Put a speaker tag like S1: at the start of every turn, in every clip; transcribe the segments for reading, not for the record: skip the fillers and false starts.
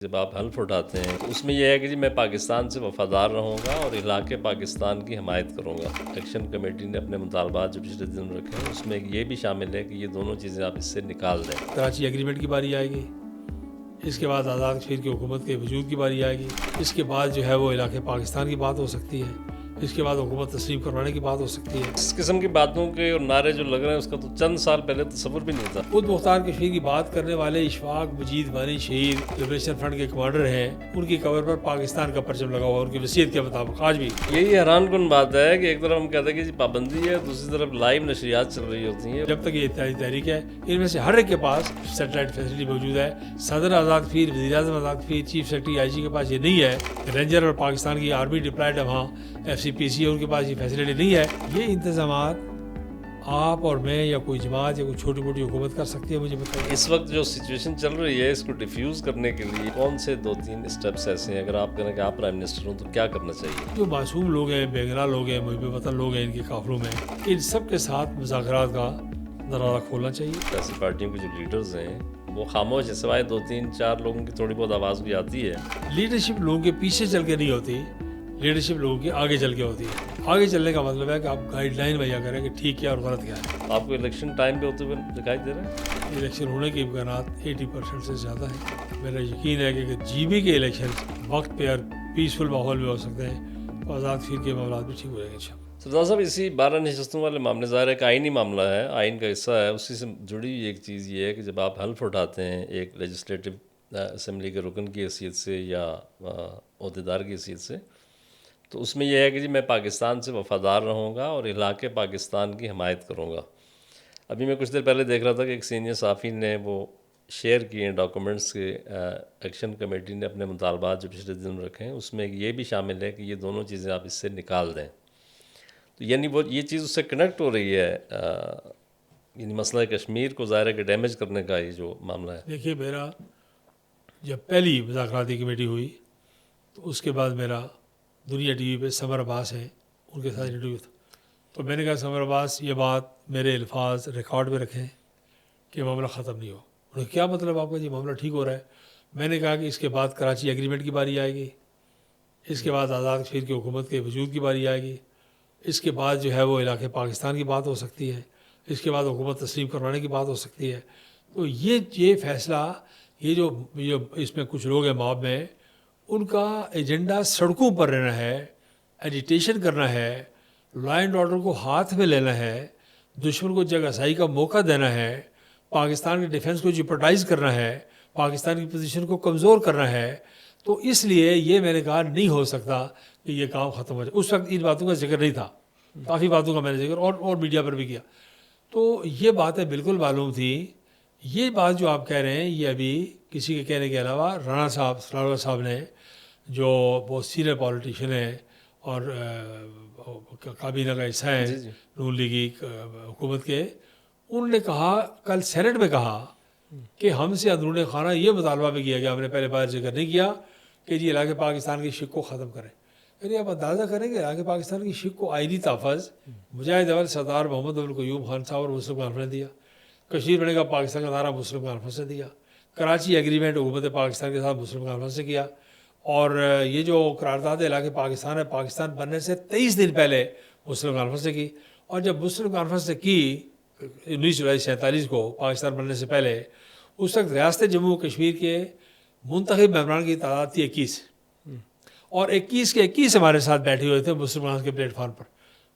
S1: جب آپ حلف اٹھاتے ہیں تو اس میں یہ ہے کہ جی میں پاکستان سے وفادار رہوں گا اور علاقے پاکستان کی حمایت کروں گا۔ ایکشن کمیٹی نے اپنے مطالبات جو پچھلے دن رکھے ہیں اس میں یہ بھی شامل ہے کہ یہ دونوں چیزیں آپ اس سے نکال دیں۔
S2: کراچی ایگریمنٹ کی باری آئے گی، اس کے بعد آزاد کشمیر کی حکومت کے وجود کی باری آئے گی، اس کے بعد جو ہے وہ علاقے پاکستان کی بات ہو سکتی ہے، اس کے بعد حکومت تسلیم کروانے کی بات ہو سکتی ہے۔
S1: اس قسم کی باتوں کے اور نعرے جو لگ رہے ہیں اس کا تو چند سال پہلے تصور بھی نہیں تھا۔
S2: خود مختار کشمیر کی بات کرنے والے اشفاق مجید وانی شہید لبریشن فرنٹ کے کمانڈر ہیں، ان کی قبر پر پاکستان کا پرچم لگا ہوا ان کی وصیت کے مطابق آج بھی۔
S1: یہی حیران کن بات ہے کہ ایک طرف ہم کہتے ہیں کہ جی پابندی ہے، دوسری طرف لائیو نشریات چل رہی ہوتی ہیں۔
S2: جب تک یہ اتحادی تحریک ہے ان میں سے ہر ایک کے پاس سیٹلائٹ فیسلٹی موجود ہے۔ صدر آزاد کشمیر، وزیر اعظم Azad Kashmir, chief secretary I جی کے پاس یہ نہیں ہے۔ رینجر اور پاکستان کی آرمی ڈپلائڈ ہے وہاں، ایف سی پی سی ان کے پاس یہ فیسلٹی نہیں ہے۔ یہ انتظامات آپ اور میں یا کوئی جماعت یا کوئی چھوٹی موٹی حکومت کر سکتی ہے؟ مجھے بتائیے۔
S1: اس وقت جو سچویشن چل رہی ہے اس کو ڈیفیوز کرنے کے لیے کون سے 2-3 اسٹیپس ایسے ہیں؟ اگر آپ کہیں کہ آپ پرائم منسٹر ہوں تو کیا کرنا چاہیے؟
S2: جو معصوم لوگ ہیں، بے گناہ لوگ ہیں، محب وطن لوگ ہیں ان کے قافلوں میں، ان سب کے ساتھ مذاکرات کا دروازہ کھولنا چاہیے۔
S1: سیاسی پارٹیوں کے جو لیڈرز ہیں وہ خاموش ہے، سوائے 2-3-4 لوگوں کی تھوڑی بہت آواز بھی آتی ہے۔
S2: لیڈرشپ لوگوں کے پیچھے چل کے نہیں ہوتی، لیڈرشپ لوگوں کے آگے چل کے ہوتی ہے۔ آگے چلنے کا مطلب ہے کہ آپ گائیڈ لائن مہیا کریں کہ ٹھیک کیا اور غلط کیا ہے۔
S1: آپ کو الیکشن ٹائم پہ ہوتے ہوئے دکھائی دے رہا ہے؟
S2: الیکشن ہونے کے امکانات 80% سے زیادہ ہیں۔ میرا یقین ہے کہ جی بی کے الیکشن وقت پہ اور پیسفل ماحول میں ہو سکتے ہیں تو آزاد کشمیر کے معاملات بھی ٹھیک ہو جائیں گے انشاءاللہ۔
S1: سردار صاحب، اسی 12 نشستوں والے معاملے ظاہر ہے کہ آئینی معاملہ ہے، آئین کا حصہ ہے، اسی سے جڑی ہوئی ایک چیز یہ ہے کہ جب آپ حلف اٹھاتے ہیں ایک لیجسلیٹو اسمبلی کے رکن کی حیثیت سے یا عہدیدار کی حیثیت سے، تو اس میں یہ ہے کہ جی میں پاکستان سے وفادار رہوں گا اور علاقے پاکستان کی حمایت کروں گا۔ ابھی میں کچھ دیر پہلے دیکھ رہا تھا کہ ایک سینئر صحافی نے وہ شیئر کیے ہیں ڈاکومنٹس کے، ایکشن کمیٹی نے اپنے مطالبات جو پچھلے دن رکھے ہیں اس میں یہ بھی شامل ہے کہ یہ دونوں چیزیں آپ اس سے نکال دیں۔ تو یعنی وہ یہ چیز اس سے کنیکٹ ہو رہی ہے، یعنی مسئلہ کشمیر کو ظاہر ہے کہ ڈیمیج کرنے کا یہ جو معاملہ ہے۔
S2: دیکھیے، میرا جب پہلی مذاکراتی کمیٹی ہوئی تو اس کے بعد میرا دنیا ٹی وی پہ سمر عباس ہیں ان کے ساتھ انٹرویو تھا، تو میں نے کہا سمر عباس یہ بات میرے الفاظ ریکارڈ میں رکھیں کہ معاملہ ختم نہیں ہو۔ انہوں نے کیا مطلب آپ کا؟ جی معاملہ ٹھیک ہو رہا ہے۔ میں نے کہا کہ اس کے بعد کراچی ایگریمنٹ کی باری آئے گی، اس کے بعد آزاد کشمیر کی حکومت کے وجود کی باری آئے گی، اس کے بعد جو ہے وہ علاقے پاکستان کی بات ہو سکتی ہے، اس کے بعد حکومت تسلیم کروانے کی بات ہو سکتی ہے۔ تو یہ فیصلہ، یہ جو اس میں کچھ لوگ ہیں موب میں، ان کا ایجنڈا سڑکوں پر رہنا ہے، ایجیٹیشن کرنا ہے، لا اینڈ آرڈر کو ہاتھ میں لینا ہے، دشمن کو جگہ سائی کا موقع دینا ہے، پاکستان کے ڈیفنس کو جیپرڈائز کرنا ہے، پاکستان کی پوزیشن کو کمزور کرنا ہے۔ تو اس لیے یہ میں نے کہا نہیں ہو سکتا کہ یہ کام ختم ہو جائے۔ اس وقت ان باتوں کا ذکر نہیں تھا، کافی باتوں کا میں نے ذکر اور میڈیا پر بھی کیا، تو یہ باتیں بالکل معلوم تھی۔ یہ بات جو آپ کہہ رہے ہیں یہ ابھی کسی کے کہنے کے علاوہ رانا صاحب، سلاور صاحب نے، جو بہت سینئر پالیٹیشین ہیں اور کابینہ کا حصہ ہیں نون لیگی حکومت کے، انہوں نے کہا، کل سینٹ میں کہا کہ ہم سے اندرون خانہ یہ مطالبہ بھی کیا گیا، ہم نے پہلے بار ذکر نہیں کیا کہ جی علاقے پاکستان کی شک کو ختم کریں۔ یعنی آپ اندازہ کریں کہ علاقے پاکستان کی شک کو آئینی تحفظ مجاہد اول سردار محمد ابو القیوم خان صاحب اور مسلم کانفرنس نے دیا، کشمیر بنے گا پاکستان کا نعرہ مسلم کانفرنس نے دیا، کراچی ایگریمنٹ حکومت پاکستان کے ساتھ مسلم کانفرنس نے کیا، اور یہ جو قرارداد علاقے پاکستان ہے پاکستان بننے سے 23 دن پہلے مسلم کانفرنس نے کی۔ اور جب مسلم کانفرنس نے کی 19 جولائی 1947 کو، پاکستان بننے سے پہلے، اس وقت ریاست جموں کشمیر کے منتخب ممبران کی تعداد تھی 21، اور 21 کے 21 ہمارے ساتھ بیٹھے ہوئے تھے مسلم کانفرنس کے پلیٹ فارم پر۔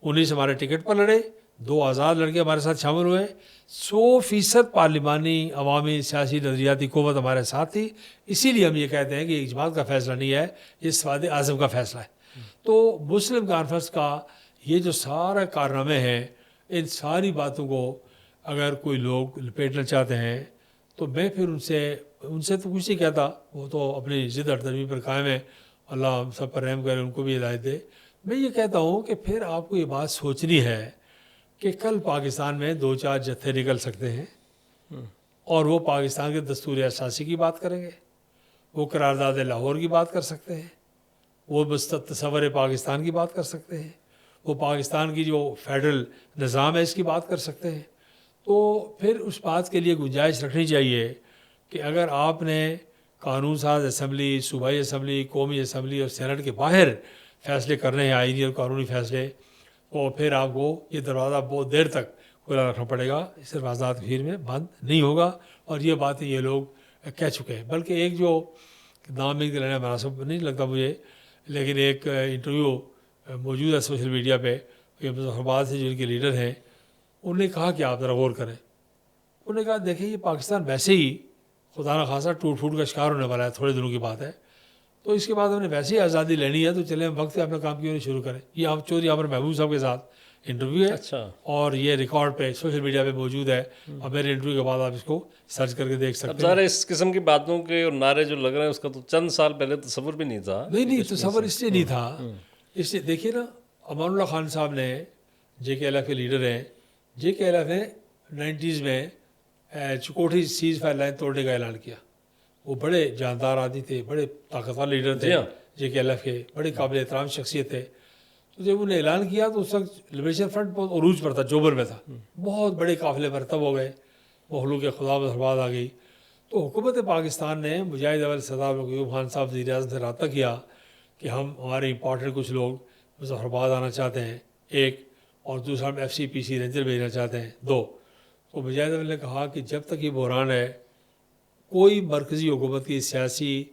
S2: 19 ہمارے ٹکٹ پر لڑے، 2 آزاد لڑکے ہمارے ساتھ شامل ہوئے، 100% پارلیمانی عوامی سیاسی نظریاتی قوت ہمارے ساتھ تھی۔ اسی لیے ہم یہ کہتے ہیں کہ ایک جماعت کا فیصلہ نہیں ہے، یہ سواد اعظم کا فیصلہ ہے۔ تو مسلم کانفرنس کا یہ جو سارا کارنامے ہیں، ان ساری باتوں کو اگر کوئی لوگ لپیٹنا چاہتے ہیں تو میں پھر ان سے تو کچھ نہیں کہتا، وہ تو اپنی ضد اور ترمیم پر قائم ہے، اللہ ہم سب پر رحم کرے، ان کو بھی ہدایت دے۔ میں یہ کہتا ہوں کہ پھر آپ کو یہ بات سوچنی ہے کہ کل پاکستان میں 2-4 جتھے نکل سکتے ہیں اور وہ پاکستان کے دستور اساسی کی بات کریں گے، وہ قرارداد لاہور کی بات کر سکتے ہیں، وہ تصور پاکستان کی بات کر سکتے ہیں، وہ پاکستان کی جو فیڈرل نظام ہے اس کی بات کر سکتے ہیں۔ تو پھر اس بات کے لیے گنجائش رکھنی چاہیے کہ اگر آپ نے قانون ساز اسمبلی، صوبائی اسمبلی، قومی اسمبلی اور سینٹ کے باہر فیصلے کرنے ہیں، آئینی اور قانونی فیصلے، تو پھر آپ کو یہ دروازہ بہت دیر تک کھلا رکھنا پڑے گا، صرف آزاد کشمیر میں بند نہیں ہوگا. اور یہ باتیں یہ لوگ کہہ چکے ہیں. بلکہ ایک جو نام ان کے لینا مناسب نہیں لگتا مجھے، لیکن ایک انٹرویو موجود ہے سوشل میڈیا پہ، یہ مظفر آباد سے جو ان کے لیڈر ہیں، انہوں نے کہا کہ آپ ذرا غور کریں. انہوں نے کہا دیکھیں یہ پاکستان ویسے ہی خدا نہ خاصا ٹوٹ پھوٹ کا شکار ہونے والا ہے، تھوڑے دنوں کی بات ہے، تو اس کے بعد ہم نے ویسے ہی آزادی لینی ہے، تو چلیں ہم وقت پہ اپنا کام کیوں نہیں شروع کریں. یہ آپ چودھری عامر محبوب صاحب کے ساتھ انٹرویو ہے،
S1: اچھا.
S2: اور یہ ریکارڈ پہ سوشل میڈیا پہ موجود ہے. اور میرے انٹرویو کے بعد آپ اس کو سرچ کر کے دیکھ
S1: اب
S2: سکتے
S1: ظاہر
S2: ہیں.
S1: ہے اس قسم کی باتوں کے اور نعرے جو لگ رہے ہیں اس کا تو چند سال پہلے تصور بھی نہیں تھا.
S2: نہیں تصور اس لیے نہیں تھا، اس لیے دیکھیے نا، امان اللہ خان صاحب نے جے کے ایل ایف کے لیڈر ہیں، جے کے ایل ایف نے 90s میں چکوٹھی سیز فائر لائن توڑنے کا اعلان کیا. وہ بڑے جاندار آدمی تھے، بڑے طاقتور لیڈر تھے، جے کے ایل ایف کے بڑے قابل احترام شخصیت تھے. تو جب انہوں نے اعلان کیا تو اس وقت لبریشن فرنٹ بہت عروج پر تھا، جوبر میں تھا، بہت بڑے قافلے مرتب ہو گئے، مخلوق خدا برباد آ گئی. تو حکومت پاکستان نے مجاہد اول سردار ایوب خان صاحب وزیر اعظم سے رابطہ کیا کہ ہم ہمارے امپورٹنٹ کچھ لوگ مظفر آباد آنا چاہتے ہیں، ایک، اور دوسرا ہم FCPC رینجر بھیجنا چاہتے ہیں، دو. تو مجاہد اول نے کہا کہ جب تک یہ بحران ہے، کوئی مرکزی حکومت کی سیاسی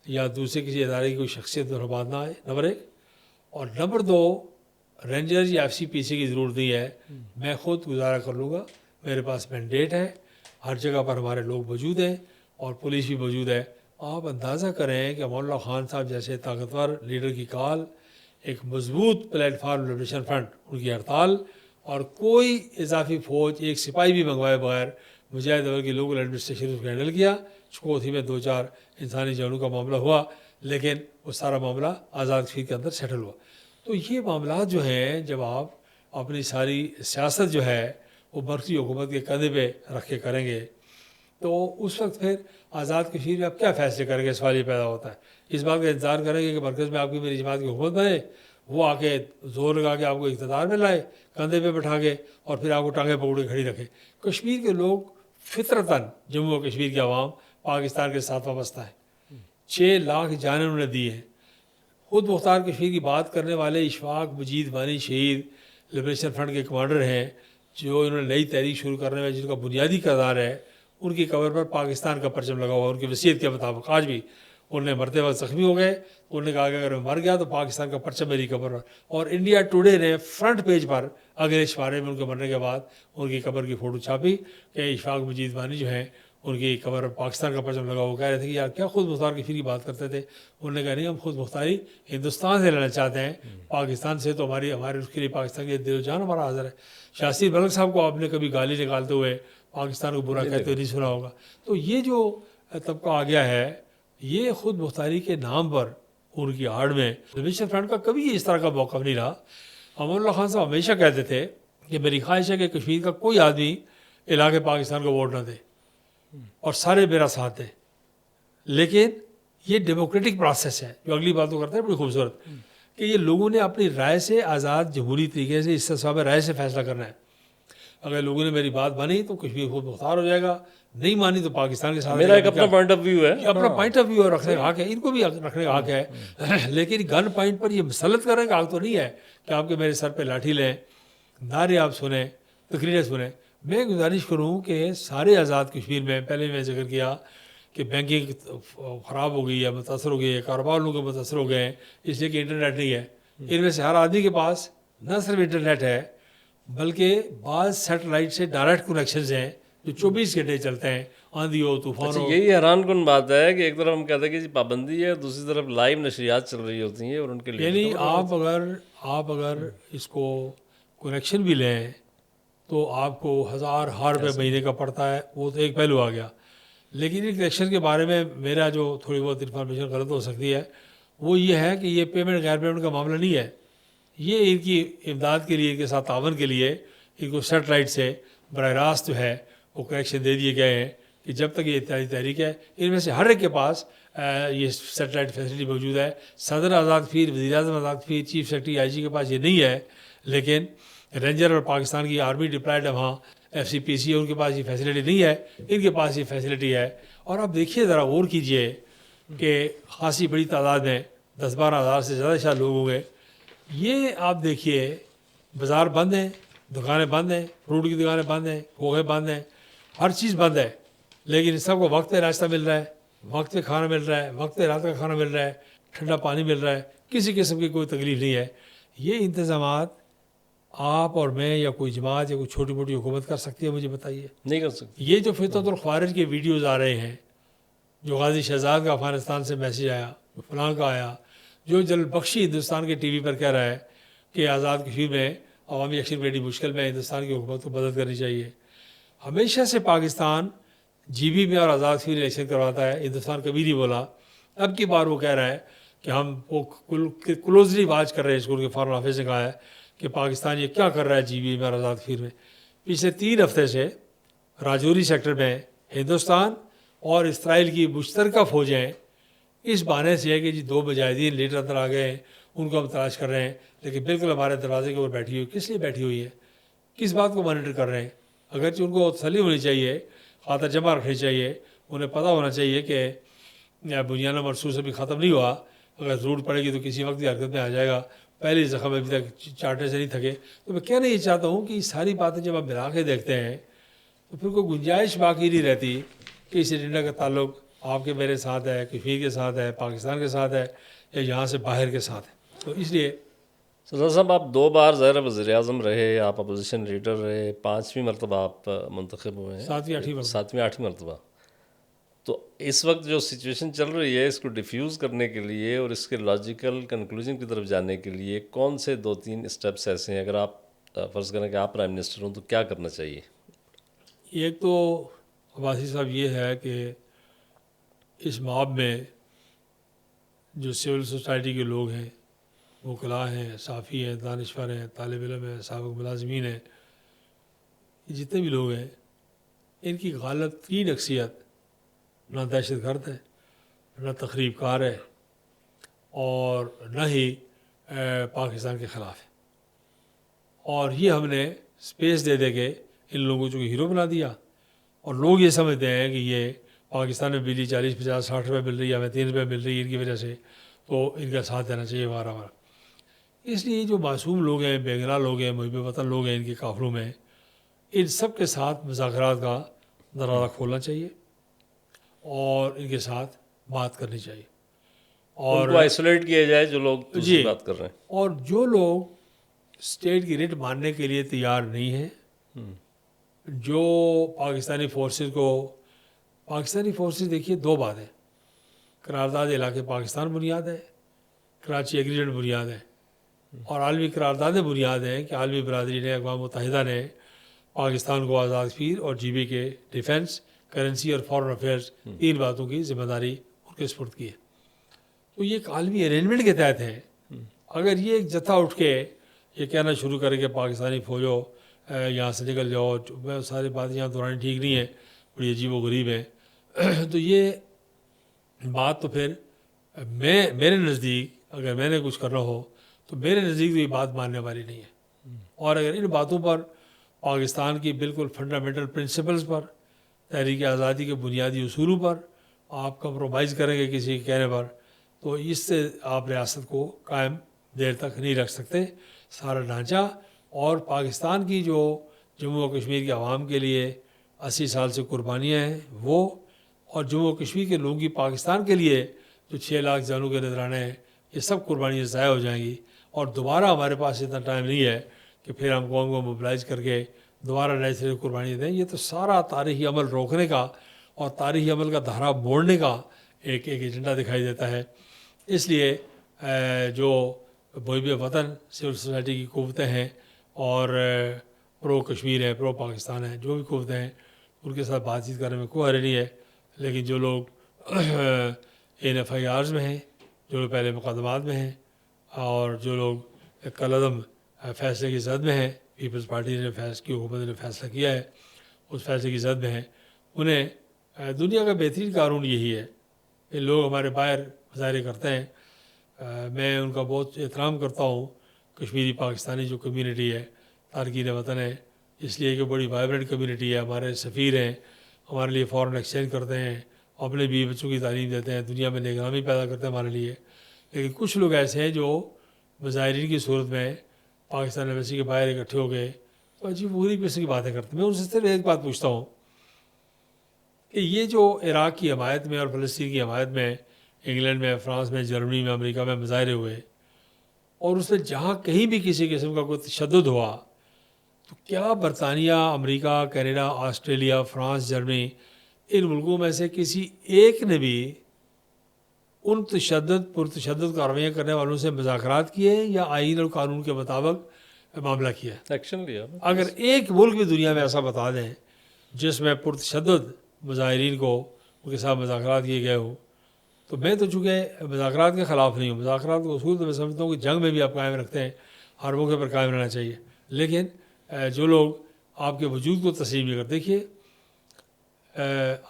S2: یا دوسرے کسی ادارے کی کوئی شخصیت مظفر آباد نہ آئے، نمبر ایک. اور نمبر دو، رینجر یا FCPC کی ضرورت نہیں ہے، میں خود گزارا کر لوں گا، میرے پاس مینڈیٹ ہے، ہر جگہ پر ہمارے لوگ موجود ہیں اور پولیس بھی موجود ہے. آپ اندازہ کریں کہ امان اللہ خان صاحب جیسے طاقتور لیڈر کی کال، ایک مضبوط پلیٹ فارم لبریشن فرنٹ، ان کی ہڑتال، اور کوئی اضافی فوج، ایک سپاہی بھی منگوائے بغیر مجاہد اول کی لوکل ایڈمنسٹریشن اس کو ہینڈل کیا. چکوتھی میں 2-4 انسانی جانوں کا معاملہ ہوا، لیکن وہ سارا معاملہ آزاد کشمیر کے اندر سیٹل ہوا. تو یہ معاملات جو ہیں، جب آپ اپنی ساری سیاست جو ہے وہ مرکزی حکومت کے کندھے پہ رکھ کے کریں گے، تو اس وقت پھر آزاد کشمیر میں آپ کیا فیصلے کریں گے، سوال یہ پیدا ہوتا ہے. اس بات کا انتظار کریں گے کہ مرکز میں آپ کی میری جماعت کی حکومت بنے، وہ آ کے زور لگا کے آپ کو اقتدار میں لائے، کندھے پہ بٹھا کے، اور پھر آپ کو ٹانگیں پکڑ کے کھڑی رکھے. کشمیر کے لوگ فطرتاً، جموں و کشمیر کی عوام پاکستان کے ساتھ وابستہ ہے. 6 لاکھ جانیں انہوں نے دی ہیں. خود مختار کشمیر کی بات کرنے والے اشفاق مجید وانی شہید لبریشن فرنٹ کے کمانڈر ہیں، جو انہوں نے نئی تحریک شروع کرنے میں جن کا بنیادی کردار ہے، ان کی قبر پر پاکستان کا پرچم لگا ہوا. ان کی وصیت کے مطابق آج بھی انہوں نے مرتے وقت زخمی ہو گئے، انہوں نے کہا کہ اگر میں مر گیا تو پاکستان کا پرچم میری قبر پر. اور انڈیا ٹوڈے نے فرنٹ پیج پر اگلے اشارے میں ان کے مرنے کے بعد ان کی قبر کی فوٹو چھاپی کہ اشفاق مجید وانی جو ہیں ان کی قبر پر پاکستان کا پرچم لگا. وہ کہہ رہے تھے کہ یار کیا خود مختار کشمیر کی بات کرتے تھے. انہوں نے کہا نہیں، ہم خود مختاری ہندوستان سے لینا چاہتے ہیں، پاکستان سے تو ہمارے اس کے لیے پاکستان کے دل و جان ہمارا حاضر ہے. شاستری ملک صاحب کو آپ نے کبھی گالی نکالتے ہوئے پاکستان کو برا کہتے ہوئے نہیں سنا ہوگا. تو یہ جو طبقہ آ گیا ہے، یہ خود مختاری کے نام پر ان کی آڑ میں لبریشن فرنٹ کا کبھی اس طرح کا موقف نہیں رہا. امان اللہ خان صاحب ہمیشہ کہتے تھے کہ میری خواہش ہے کہ کشمیر کا کوئی آدمی علاقے پاکستان کو ووٹ نہ دے اور سارے میرا ساتھ دیں. لیکن یہ ڈیموکریٹک پروسیس ہے، جو اگلی بات تو کرتے ہیں بڑی خوبصورت، کہ یہ لوگوں نے اپنی رائے سے، آزاد جمہوری طریقے سے، استصواب رائے سے فیصلہ کرنا ہے. اگر لوگوں نے میری بات مانی تو کشمیر خود مختار ہو جائے گا، نہیں مانی تو پاکستان کے ساتھ.
S1: میرا ایک اپنا پوائنٹ آف ویو ہے،
S2: اپنا پوائنٹ آف ویو رکھنے کا حق ہے، ان کو بھی رکھنے کا حق ہے. لیکن گن پوائنٹ پر یہ مسلط کرنے کا حق تو نہیں ہے کہ آپ کے میرے سر پہ لاٹھی لیں، نعرے آپ سنیں، تقریریں سنیں. میں گزارش کروں کہ سارے آزاد کشمیر میں، پہلے میں ذکر کیا کہ بینکنگ خراب ہو گئی ہے، متاثر ہو گئی ہے، کاروبار لوگ متاثر ہو گئے ہیں اس لیے کہ انٹرنیٹ نہیں ہے. ان میں سے ہر آدمی کے پاس نہ صرف انٹرنیٹ ہے بلکہ بعض سیٹلائٹ سے ڈائریکٹ کنیکشنز ہیں جو 24 گھنٹے چلتے ہیں، آندھی ہو، طوفان ہو.
S1: یہی حیران کن بات ہے کہ ایک طرف ہم کہتے ہیں کہ جی پابندی ہے، دوسری طرف لائیو نشریات چل رہی ہوتی ہیں اور ان کے لیے
S2: یعنی آپ اگر اس کو کنیکشن بھی لیں تو آپ کو 1000 روپے مہینے کا پڑتا ہے. وہ تو ایک پہلو آ گیا. لیکن ان کنیکشن کے بارے میں میرا جو تھوڑی بہت انفارمیشن غلط ہو سکتی ہے وہ یہ ہے کہ یہ پیمنٹ غیر پیمنٹ کا معاملہ نہیں ہے. یہ ان کی امداد کے لیے، ان کے ساتھ تعاون کے لیے ان کو سیٹلائٹ سے براہ راست جو ہے وہ کنیکشن دے دیے گئے ہیں کہ جب تک یہ اتحادی تحریک ہے ان میں سے ہر ایک کے پاس یہ سیٹلائٹ فیسلٹی موجود ہے. صدر آزاد کشمیر، وزیر اعظم Azad Kashmir, chief secretary IG کے پاس یہ نہیں ہے، لیکن رینجر اور پاکستان کی آرمی ڈپلائڈ ہے وہاں، FCPC ان کے پاس یہ فیسلٹی نہیں ہے، ان کے پاس یہ فیسلٹی ہے. اور آپ دیکھیے ذرا غور کیجئے کہ خاصی بڑی تعداد میں 10-12 ہزار سے زیادہ شاید لوگ ہوں گے. یہ آپ دیکھیے بازار بند ہیں, دکانیں بند ہیں, فروٹ کی دکانیں بند ہیں, کھوئے بند ہیں, ہر چیز بند ہے, لیکن سب کو وقت پہ ناشتہ مل رہا ہے, وقت پہ کھانا مل رہا ہے, وقت پہ رات کا کھانا مل رہا ہے, ٹھنڈا پانی مل رہا ہے, کسی قسم کی کوئی تکلیف نہیں ہے. یہ انتظامات آپ اور میں یا کوئی جماعت یا کوئی چھوٹی موٹی حکومت کر سکتی ہے؟ مجھے بتائیے.
S1: نہیں کر سکتے.
S2: یہ جو فطرت الخوارج کے ویڈیوز آ رہے ہیں, جو غازی شہزاد کا افغانستان سے میسیج آیا, جو فلاں کا آیا, جو جل بخشی ہندوستان کے ٹی وی پر کہہ رہا ہے کہ آزاد کشمیر میں عوامی یکسوئی بڑی مشکل میں, ہندوستان کی حکومت کو مدد کرنی چاہیے. ہمیشہ سے پاکستان جی بی میں اور آزاد کشمیر الیکشن کرواتا ہے, ہندوستان کبھی نہیں بولا. اب کی بار وہ کہہ رہا ہے کہ ہم وہ کلوزلی واچ کر رہے ہیں. اسکول کے فارن آفس نے کہا ہے کہ پاکستان یہ کیا کر رہا ہے جی بی میں اور آزاد کشمیر میں. پچھلے 3 ہفتے سے راجوری سیکٹر میں ہندوستان اور اسرائیل کی مشترکہ فوجیں اس بہانے سے ہے کہ جی 2 مجاہدین لیڈر اندر آ گئے ہیں, ان کو ہم تلاش کر رہے ہیں, لیکن بالکل ہمارے دروازے کے اوپر بیٹھی ہوئی. کس لیے بیٹھی ہوئی ہے؟ کس بات کو مانیٹر کر رہے ہیں؟ اگرچہ ان کو تسلی ہونی چاہیے, خاطر جمع رکھنی چاہیے, انہیں پتہ ہونا چاہیے کہ بنیانہ مرسوس ابھی ختم نہیں ہوا, اگر ضرورت پڑے گی تو کسی وقت بھی حرکت میں آ جائے گا. پہلی زخم ابھی تک چاٹنے سے نہیں تھکے. تو میں کہنا یہ چاہتا ہوں کہ یہ ساری باتیں جب آپ ملا کے دیکھتے ہیں تو پھر کوئی گنجائش باقی نہیں رہتی کہ اس ایجنڈا کا تعلق آپ کے میرے ساتھ ہے, کشمیر کے ساتھ ہے, پاکستان کے ساتھ ہے, یا یہاں سے باہر کے ساتھ ہے. تو اس لیے
S1: سردار صاحب آپ 2 بار ظاہر وزیر اعظم رہے, آپ اپوزیشن لیڈر رہے, 5ویں مرتبہ آپ منتخب ہوئے ہیں,
S2: 7ویں
S1: 8ویں مرتبہ. تو اس وقت جو سچویشن چل رہی ہے اس کو ڈیفیوز کرنے کے لیے اور اس کے لاجیکل کنکلوژن کی طرف جانے کے لیے کون سے 2-3 اسٹیپس ایسے ہیں؟ اگر آپ فرض کریں کہ آپ پرائم منسٹر ہوں تو کیا کرنا چاہیے؟
S2: ایک تو عباسی صاحب یہ ہے کہ اس ماب میں جو سول سوسائٹی کے لوگ ہیں, وکلاء ہیں, صحافی ہیں, دانشور ہیں, طالب علم ہیں, سابق ملازمین ہیں, جتنے بھی لوگ ہیں, ان کی غالب ترین اکثریت نہ دہشت گرد ہے, نہ تخریب کار ہے, اور نہ ہی پاکستان کے خلاف ہے. اور یہ ہم نے اسپیس دے دے کے ان لوگوں کو ہیرو بنا دیا, اور لوگ یہ سمجھتے ہیں کہ یہ پاکستان میں بجلی 40-50-60 روپے مل رہی ہے, ہمیں 3 روپے مل رہی ہے ان کی وجہ سے, تو ان کا ساتھ دینا چاہیے وغیرہ وغیرہ. اس لیے جو معصوم لوگ ہیں, بے گناہ لوگ ہیں, محب وطن لوگ ہیں ان کے قافلوں میں, ان سب کے ساتھ مذاکرات کا دروازہ کھولنا چاہیے اور ان کے ساتھ بات کرنی چاہیے. اور
S1: ان کو آئسولیٹ کیا جائے جو لوگ دوسری بات کر رہے ہیں.
S2: اور جو لوگ اسٹیٹ کی ریٹ ماننے کے لیے تیار نہیں ہیں, جو پاکستانی فورسز دیکھیے 2 بات ہے, قرارداد علاقے پاکستان بنیاد ہے, کراچی ایگریمنٹ بنیاد ہے, اور عالمی قراردادیں بنیاد ہیں کہ عالمی برادری نے, اقوام متحدہ نے پاکستان کو آزاد کشمیر اور جی بی کے ڈیفنس, کرنسی اور فارن افیئرز 3 باتوں کی ذمہ داری ان کے سپرد کی ہے. تو یہ ایک عالمی ارینجمنٹ کے تحت ہے. اگر یہ ایک جتھا اٹھ کے یہ کہنا شروع کرے کہ پاکستانی فوجوں یہاں سے نکل جاؤ, ساری باتیں یہاں دورانی ٹھیک نہیں ہے, بڑی عجیب و غریب ہے, تو یہ بات تو پھر میرے نزدیک اگر میں نے کچھ کرنا ہو تو میرے نزدیک تو یہ بات ماننے والی نہیں ہے. اور اگر ان باتوں پر پاکستان کی بالکل فنڈامنٹل پرنسپلز پر, تحریک آزادی کے بنیادی اصولوں پر آپ کمپرومائز کریں گے کسی کے کہنے پر, تو اس سے آپ ریاست کو قائم دیر تک نہیں رکھ سکتے. سارا ڈھانچہ اور پاکستان کی جو جموں و کشمیر کے عوام کے لیے 80 سال سے قربانیاں ہیں وہ, اور جموں و کشمیر کے لوگوں کی پاکستان کے لیے جو 6 لاکھ جانوں کے نذرانے ہیں, یہ سب قربانیاں ضائع ہو جائیں گی. اور دوبارہ ہمارے پاس اتنا ٹائم نہیں ہے کہ پھر ہم قوم کو موبلائز کر کے دوبارہ نئے سرے قربانیاں دیں. یہ تو سارا تاریخی عمل روکنے کا اور تاریخی عمل کا دھارا موڑنے کا ایک ایجنڈا دکھائی دیتا ہے. اس لیے جو محب وطن سول سوسائٹی کی قوتیں ہیں اور پرو کشمیر ہے, پرو پاکستان ہے, جو بھی قوتیں ہیں, ان کے ساتھ بات چیت کرنے میں کوئی حرج نہیں ہے. لیکن جو لوگ NFIRs میں ہیں, جو لوگ پہلے مقدمات میں ہیں, اور جو لوگ کالعدم فیصلے کی زد میں ہیں, پیپلز پارٹی نے کی حکومت نے فیصلہ کیا ہے اس فیصلے کی زد میں ہیں, انہیں دنیا کا بہترین قانون یہی ہے کہ لوگ ہمارے باہر مظاہرے کرتے ہیں. میں ان کا بہت احترام کرتا ہوں. کشمیری پاکستانی جو کمیونٹی ہے, تارکین وطن ہے, اس لیے کہ بڑی وائبرنٹ کمیونٹی ہے. ہمارے سفیر ہیں, ہمارے لیے فارن ایکسچینج کرتے ہیں, اپنے بیوی بچوں کی تعلیم دیتے ہیں, دنیا میں نیک نامی پیدا کرتے ہیں ہمارے لیے. لیکن کچھ لوگ ایسے ہیں جو مظاہرین کی صورت میں پاکستان ایمبیسی کے باہر اکٹھے ہو گئے تو عجیب پوری قسم کی باتیں کرتے ہیں. میں ان سے صرف ایک بات پوچھتا ہوں کہ یہ جو عراق کی حمایت میں اور فلسطین کی حمایت میں انگلینڈ میں, فرانس میں, جرمنی میں, امریکہ میں مظاہرے ہوئے, اور اس میں جہاں کہیں بھی کسی قسم کا کوئی تشدد ہوا تو کیا برطانیہ, امریکہ, کینیڈا, آسٹریلیا, فرانس, جرمنی, ان ملکوں میں سے کسی ایک نے بھی ان پرتشدد کارروائیاں کرنے والوں سے مذاکرات کیے یا آئین اور قانون کے مطابق معاملہ کیا ہے؟
S1: ایکشن لیا.
S2: اگر ایک ملک بھی دنیا میں ایسا بتا دیں جس میں پرتشدد مظاہرین کو ان کے ساتھ مذاکرات کیے گئے ہوں, تو میں تو چونکہ مذاکرات کے خلاف نہیں ہوں. مذاکرات کا اصول تو میں سمجھتا ہوں کہ جنگ میں بھی آپ قائم رکھتے ہیں, ہر موقع پر قائم رہنا چاہیے. لیکن جو لوگ آپ کے وجود کو تسلیم نہیں کرتے, دیکھیے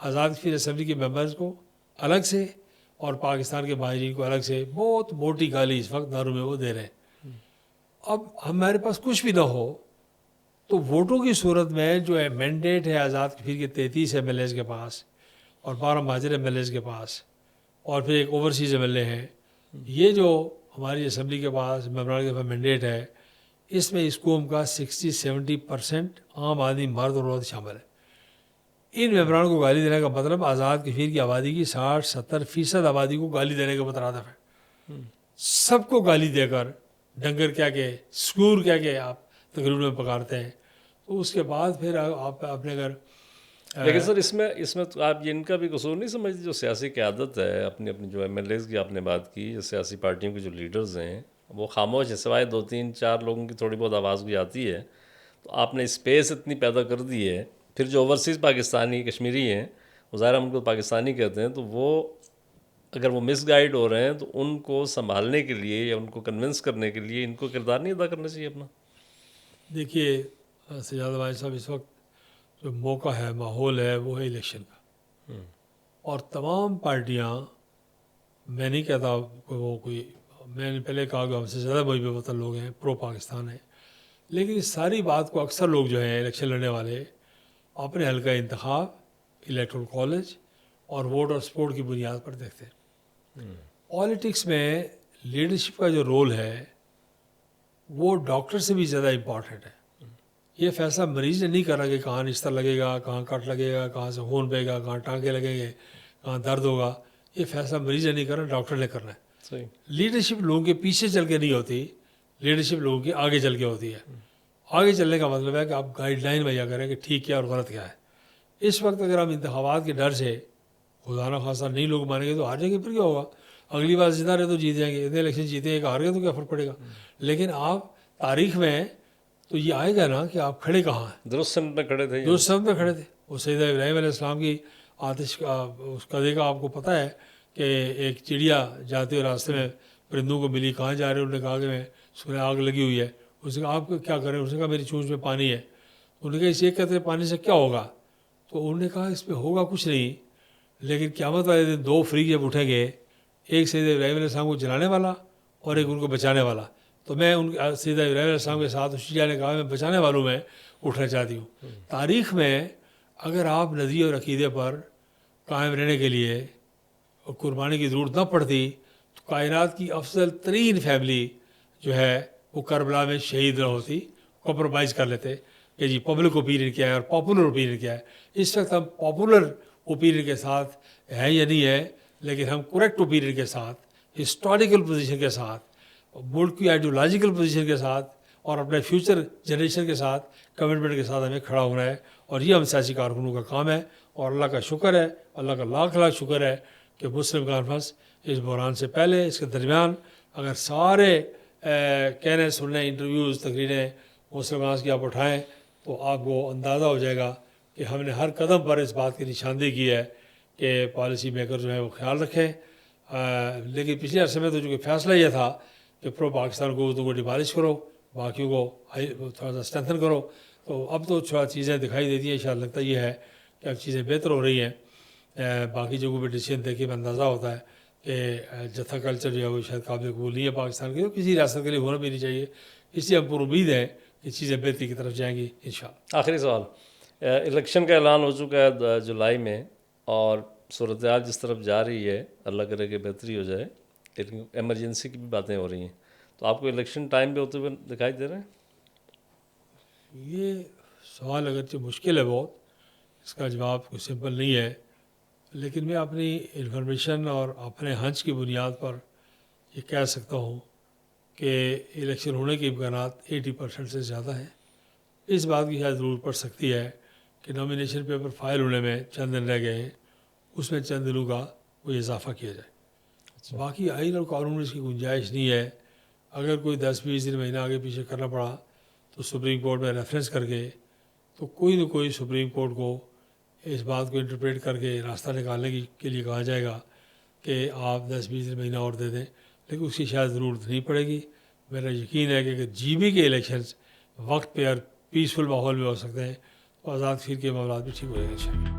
S2: آزاد کشمیر اسمبلی کے ممبرز کو الگ سے اور پاکستان کے مہاجرین کو الگ سے بہت موٹی گالی اس وقت دارو میں وہ دے رہے ہیں. اب ہمارے پاس کچھ بھی نہ ہو تو ووٹوں کی صورت میں جو ہے مینڈیٹ ہے آزاد کشمیر کے 33 ایم ایل ایز کے پاس اور 12 مہاجر ایم ایل ایز کے پاس اور پھر ایک اوورسیز ایم ایل اے ہیں, یہ جو ہماری اسمبلی کے پاس ممبران کے پاس مینڈیٹ ہے, اس میں اس قوم کا 60-70% عام آدمی, مرد اور عورت شامل ہے. ان ممبران کو گالی دینے کا مطلب آزاد کشمیر کی آبادی کی 60-70% آبادی کو گالی دینے کا مترادف ہے. سب کو گالی دے کر ڈنگر کیا کہ سکور کیا کہ آپ تقریب میں پکارتے ہیں, تو اس کے بعد پھر آپ اپنے گھر.
S1: لیکن سر اس میں تو آپ یہ ان کا بھی قصور نہیں سمجھتے, جو سیاسی قیادت ہے اپنی جو ایم ایل ایز کی آپ نے بات کی, جو سیاسی پارٹیوں کے جو لیڈرز ہیں وہ خاموش ہیں, سوائے 2-3-4 لوگوں کی تھوڑی بہت آواز بھی آتی ہے. تو آپ نے اسپیس اتنی پیدا کر دی ہے, پھر جو اوورسیز پاکستانی کشمیری ہیں وہ ظاہر ہم ان کو پاکستانی کہتے ہیں, تو وہ اگر وہ مس گائیڈ ہو رہے ہیں تو ان کو سنبھالنے کے لیے یا ان کو کنونس کرنے کے لیے ان کو کردار نہیں ادا کرنا چاہیے اپنا.
S2: دیکھیے سجاد بھائی صاحب, اس وقت جو موقع ہے, ماحول ہے, وہ ہے الیکشن کا, اور تمام پارٹیاں, میں نہیں کہتا کہ وہ کوئی, میں نے پہلے کہا کہ ہم سے زیادہ محب وطن لوگ ہیں, پرو پاکستان ہیں, لیکن اس ساری بات کو اکثر لوگ جو ہیں الیکشن لڑنے والے اپنے حلقہ انتخاب, الیکٹرل کالج اور ووٹ اور سپورٹ کی بنیاد پر دیکھتے ہیں. پالیٹکس میں لیڈرشپ کا جو رول ہے وہ ڈاکٹر سے بھی زیادہ امپورٹنٹ ہے. یہ فیصلہ مریض نے نہیں کرا کہ کہاں نشتر لگے گا, کہاں کٹ لگے گا, کہاں سے خون بہے گا, کہاں ٹانکے لگیں گے, کہاں درد ہوگا. یہ فیصلہ مریض نے نہیں کرنا, ڈاکٹر نے کرنا ہے.
S1: صحیح.
S2: لیڈرشپ لوگوں کے پیچھے چل کے نہیں ہوتی, لیڈرشپ لوگوں کے آگے چل کے ہوتی ہے. آگے چلنے کا مطلب ہے کہ آپ گائیڈ لائن مہیا کریں کہ ٹھیک کیا اور غلط کیا ہے. اس وقت اگر ہم انتخابات کے ڈر سے خدا نہ خاصا نہیں لوگ مانیں گے تو ہار جائیں گے, پھر کیا ہوگا؟ اگلی بار زندہ رہے تو جیت جائیں گے, اتنے الیکشن جیتے ہیں کہ ہار گئے تو کیا فرق پڑے گا. لیکن آپ تاریخ میں تو یہ آئے گا نا کہ آپ کھڑے کہاں ہیں.
S1: درست سمت میں کھڑے تھے,
S2: درست سمت میں کھڑے تھے. وہ سیدہ ابراہیم علیہ السلام کی آتش کا اس قدے کا آپ کو پتہ ہے کہ ایک چڑیا جاتے ہوئے راستے میں پرندوں کو ملی, کہاں جا رہے ہیں, انہوں نے کہا کہ میں سنے آگ لگی ہوئی ہے. اس نے کہا آپ کیا کریں, اس نے کہا میری چونچ میں پانی ہے. انہوں نے کہا اس ایک قطرے پانی سے کیا ہوگا؟ تو انہوں نے کہا اس پہ ہوگا کچھ نہیں, لیکن قیامت والے دن 2 فریق جب اٹھیں گے, ایک سیدہ ابراہیم علیہ السلام کو جلانے والا اور ایک ان کو بچانے والا. تو میں ان سیدہ ابراہیم علیہ السلام کے ساتھ اس چڑیا نے کہا میں بچانے والوں میں اٹھنا چاہتی ہوں. تاریخ میں اگر آپ نظریے اور عقیدے پر قائم رہنے کے لیے قربانی کی ضرورت نہ پڑتی تو کائنات کی افضل ترین فیملی جو ہے وہ کربلا میں شہید نہ ہوتی, کمپرومائز کر لیتے کہ جی پبلک اوپینین کیا ہے اور پاپولر اوپینین کیا ہے. اس وقت ہم پاپولر اوپینین کے ساتھ ہے یا نہیں ہے, لیکن ہم کریکٹ اوپینین کے ساتھ, ہسٹوریکل پوزیشن کے ساتھ, ملک کی آئیڈیولوجیکل پوزیشن کے ساتھ اور اپنے فیوچر جنریشن کے ساتھ کمٹمنٹ کے ساتھ ہمیں کھڑا ہونا ہے. اور یہ ہم سیاسی کارکنوں کا کام ہے. اور اللہ کا شکر ہے, اللہ کا لاکھ لاکھ شکر ہے کہ مسلم کانفرنس اس بحران سے پہلے, اس کے درمیان اگر سارے کہنے سننے, انٹرویوز, تقریریں مسلم کانفرنس کی آپ اٹھائیں تو آپ کو اندازہ ہو جائے گا کہ ہم نے ہر قدم پر اس بات کی نشاندہی کی ہے کہ پالیسی میکر جو ہے وہ خیال رکھیں. لیکن پچھلے عرصے میں تو چونکہ فیصلہ یہ تھا کہ پرو پاکستان کو تو ڈیمالش کرو, باقیوں کو تھوڑا سا اسٹرینتھن کرو. تو اب تو تھوڑا چیزیں دکھائی دیتی ہیں, انشاءاللہ لگتا یہ ہے کہ اب چیزیں بہتر ہو رہی ہیں. باقی جگہوں پہ ڈیسیجن دیکھ کے اندازہ ہوتا ہے کہ جتھا کلچر جو ہے وہ شاید قابل قبول نہیں ہے پاکستان کے, تو کسی ریاست کے لیے ہونا بھی نہیں چاہیے. اس لیے ہم پر امید ہے کہ چیزیں بہتری کی طرف جائیں گی انشاءاللہ.
S1: آخری سوال, الیکشن کا اعلان ہو چکا ہے جولائی میں, اور صورتحال جس طرف جا رہی ہے اللہ کرے کہ بہتری ہو جائے، لیکن ایمرجنسی کی بھی باتیں ہو رہی ہیں، تو آپ کو الیکشن ٹائم پہ ہوتے ہوئے دکھائی دے رہے ہیں؟
S2: یہ سوال اگرچہ مشکل ہے بہت، اس کا جواب کوئی سمپل نہیں ہے، لیکن میں اپنی انفارمیشن اور اپنے ہنچ کی بنیاد پر یہ کہہ سکتا ہوں کہ الیکشن ہونے کے امکانات 80% سے زیادہ ہیں۔ اس بات کی شاید ضرورت پڑ سکتی ہے کہ نامینیشن پیپر فائل ہونے میں چند دن رہ گئے ہیں، اس میں چند دنوں کا کوئی اضافہ کیا جائے۔ باقی آئین اور قانون میں اس کی گنجائش نہیں ہے، اگر کوئی 10-20 دن مہینہ آگے پیچھے کرنا پڑا تو سپریم کورٹ میں ریفرنس کر کے تو کوئی نہ کوئی سپریم کورٹ کو اس بات کو انٹرپریٹ کر کے راستہ نکالنے کے لیے کہا جائے گا کہ آپ 10-20 دن مہینہ اور دے دیں، لیکن اس کی شاید ضرورت نہیں پڑے گی۔ میرا یقین ہے کہ اگر جی بی کے الیکشنز وقت پہ اور پیسفل ماحول میں ہو سکتے ہیں تو آزاد فکر کے معاملات بھی ٹھیک ہو جائیں گے۔